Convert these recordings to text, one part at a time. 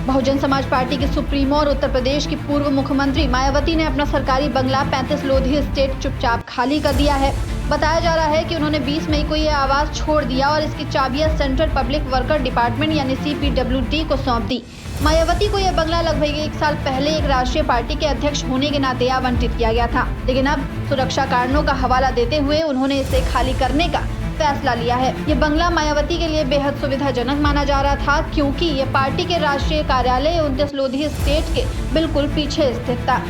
Bahujan Samaj party की supremo और उत्तर प्रदेश की पूर्व मुख्यमंत्री मायावती ने अपना सरकारी बंगला 35 लोधी एस्टेट चुपचाप खाली कर दिया है। बताया जा रहा है कि उन्होंने 20 मई को ये आवास छोड़ दिया और इसकी चाबियां सेंट्रल पब्लिक वर्कर डिपार्टमेंट यानी CPWD को सौंप दी। मायावती को यह बंगला लगभग 1 साल पहले एक राष्ट्रीय पार्टी के अध्यक्ष होने के नाते आवंटित किया गया था, लेकिन अब सुरक्षा कारणों का हवाला देते हुए उन्होंने इसे खाली करने का फैसला लिया है। ये बंगला मायावती के लिए बेहद सुविधाजनक माना जा रहा था, क्योंकि ये पार्टी के राष्ट्रीय कार्यालय 29 लोधी एस्टेट के बिल्कुल पीछे स्थित था।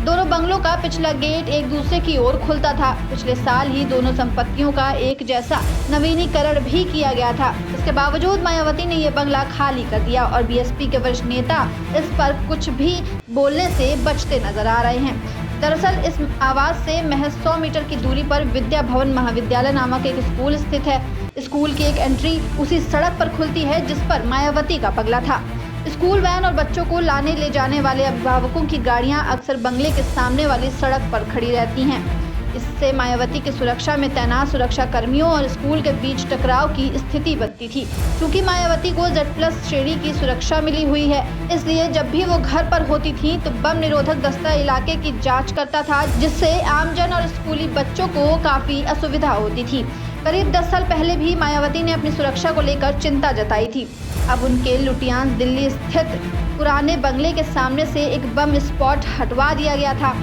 दोनों बंगलों का पिछला गेट एक दूसरे की ओर खुलता था। पिछले साल ही दोनों संपत्तियों का एक जैसा नवीनीकरण भी किया गया था। इसके बावजूद मायावती ने ये बंगला खाली कर दिया और BSP के वरिष्ठ नेता इस पर कुछ भी बोलने से बचते नजर आ रहे हैं। दरअसल इस आवास से महज 100 मीटर की दूरी पर विद्या भवन महाविद्यालय नामक एक स्कूल स्थित है। स्कूल की एक एंट्री उसी सड़क पर खुलती है जिस पर मायावती का बंगला था। स्कूल वैन और बच्चों को लाने ले जाने वाले अभिभावकों की गाड़ियां अक्सर बंगले के सामने वाली सड़क पर खड़ी रहती हैं। इससे मायावती की सुरक्षा में तैनात सुरक्षा कर्मियों और स्कूल के बीच टकराव की स्थिति बनती थी। क्योंकि मायावती को Z+ श्रेणी की सुरक्षा मिली हुई है, इसलिए जब भी वो घर पर होती थी तो बम निरोधक दस्ता इलाके की जांच करता था, जिससे आमजन और स्कूली बच्चों को काफी असुविधा होती थी। करीब 10 साल पहले भी मायावती ने अपनी सुरक्षा को लेकर चिंता जताई थी। अब उनके लुटियांस दिल्ली स्थित पुराने बंगले के सामने से एक बम स्पॉट हटवा दिया गया था।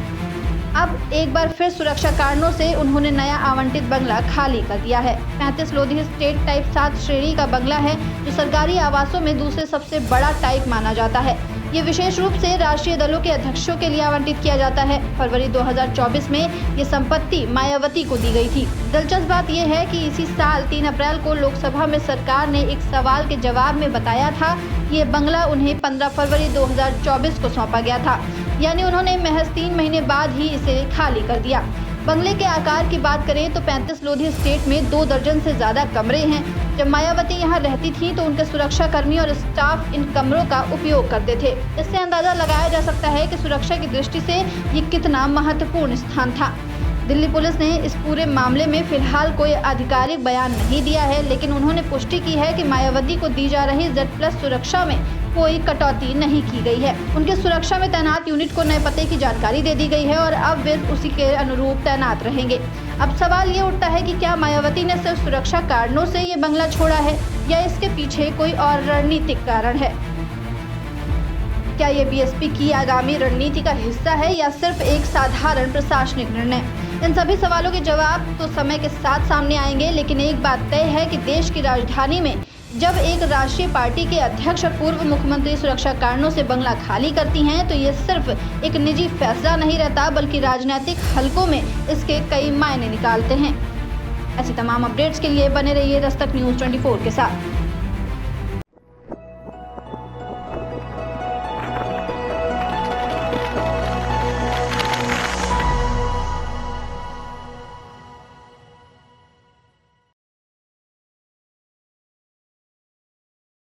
अब एक बार फिर सुरक्षा कारणों से उन्होंने नया आवंटित बंगला खाली कर दिया है। 35 लोधी एस्टेट टाइप 7 श्रेणी का बंगला है, जो सरकारी आवासों में दूसरे सबसे बड़ा टाइप माना जाता है। ये विशेष रूप से राष्ट्रीय दलों के अध्यक्षों के लिए आवंटित किया जाता है। फरवरी 2024 में ये संपत्ति मायावती को दी गई थी। दिलचस्प बात यह है कि इसी साल 3 अप्रैल को लोकसभा में सरकार ने एक सवाल के जवाब में बताया था कि ये बंगला उन्हें 15 फरवरी 2024 को सौंपा गया था, यानी उन्होंने महज 3 महीने बाद ही इसे खाली कर दिया। बंगले के आकार की बात करें तो 35 लोधी एस्टेट में 2 दर्जन से ज्यादा कमरे हैं। जब मायावती यहाँ रहती थी तो उनके सुरक्षा कर्मी और स्टाफ इन कमरों का उपयोग करते थे। इससे अंदाजा लगाया जा सकता है कि सुरक्षा की दृष्टि से ये कितना महत्वपूर्ण स्थान था। दिल्ली पुलिस ने इस पूरे मामले में फिलहाल कोई आधिकारिक बयान नहीं दिया है, लेकिन उन्होंने पुष्टि की है कि मायावती को दी जा रही Z+ सुरक्षा में कोई कटौती नहीं की गई है। उनके सुरक्षा में तैनात यूनिट को नए पते की जानकारी दे दी गई है और अब वे उसी के अनुरूप तैनात रहेंगे। अब सवाल ये उठता है कि क्या मायावती ने सिर्फ सुरक्षा कारणों से ये बंगला छोड़ा है या इसके पीछे कोई और रणनीतिक कारण है? क्या ये BSP की आगामी रणनीति का हिस्सा है या सिर्फ एक साधारण प्रशासनिक निर्णय? इन सभी सवालों के जवाब तो समय के साथ सामने आएंगे, लेकिन एक बात तय है कि देश की राजधानी में जब एक राष्ट्रीय पार्टी के अध्यक्ष और पूर्व मुख्यमंत्री सुरक्षा कारणों से बंगला खाली करती हैं, तो ये सिर्फ एक निजी फैसला नहीं रहता, बल्कि राजनीतिक हलकों में इसके कई मायने निकालते हैं। ऐसी तमाम अपडेट्स के लिए बने रहिए दस्तक न्यूज़ 24 के साथ।